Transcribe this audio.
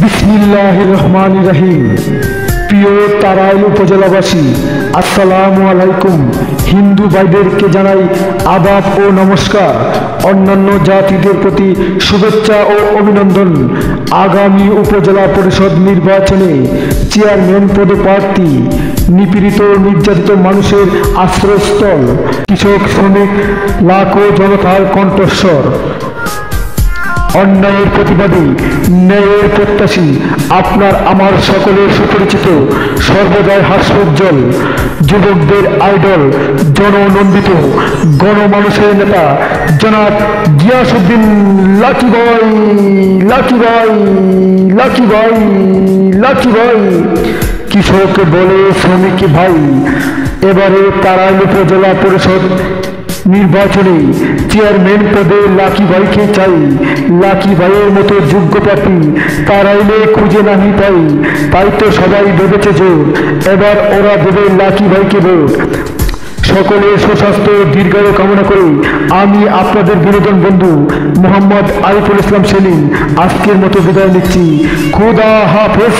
বিসমিল্লাহির রহমানির রহিম। প্রিয় তারাইল উপজেলাবাসী, আসসালামু আলাইকুম। হিন্দু ভাইদেরকে জানাই আদাব ও নমস্কার। অন্যান্য জাতিদের প্রতি শুভেচ্ছা ও অভিনন্দন। আগামী উপজেলা পরিষদ নির্বাচনে চেয়ারম্যান পদপ্রার্থী নিপীড়িত নির্যাতিত মানুষের আশ্রয়স্থল, কৃষক শ্রমিক লাখো জনতার কণ্ঠস্বর, অন্যায়ের প্রতিবাদী, ন্যায়ের প্রত্যাশী, আপনার আমার সকলের সুপরিচিত, সর্বদাই হাস্যোজ্জ্বল, যুবকদের আইডল, জননন্দিত, গণমানুষের নেতা জনাব গিয়াসউদ্দিন লাকি ভাই, লাকি ভাই, লাকি ভাই, লাকি ভাই। কৃষক বলে শ্রমিক ভাই, এবারে তারাইল উপজেলা পরিষদ নির্বাচনে চেয়ারম্যান পদে লাকি ভাইকে চাই। লাকি ভাইয়ের মতো যোগ্য প্রার্থী তারাইলে খুঁজে নাহি পাই। তাই তো সবাই ভেবেছে জোর, এবার ওরা দেবে লাকি ভাইকে ভোট। সকলের সুস্বাস্থ্য দীর্ঘায়ু কামনা করে আমি আপনাদের বিনোদন বন্ধু মোহাম্মদ আরিফুল ইসলাম সেলিম আজকের মতো বিদায় নিচ্ছি। খোদা হাফেজ।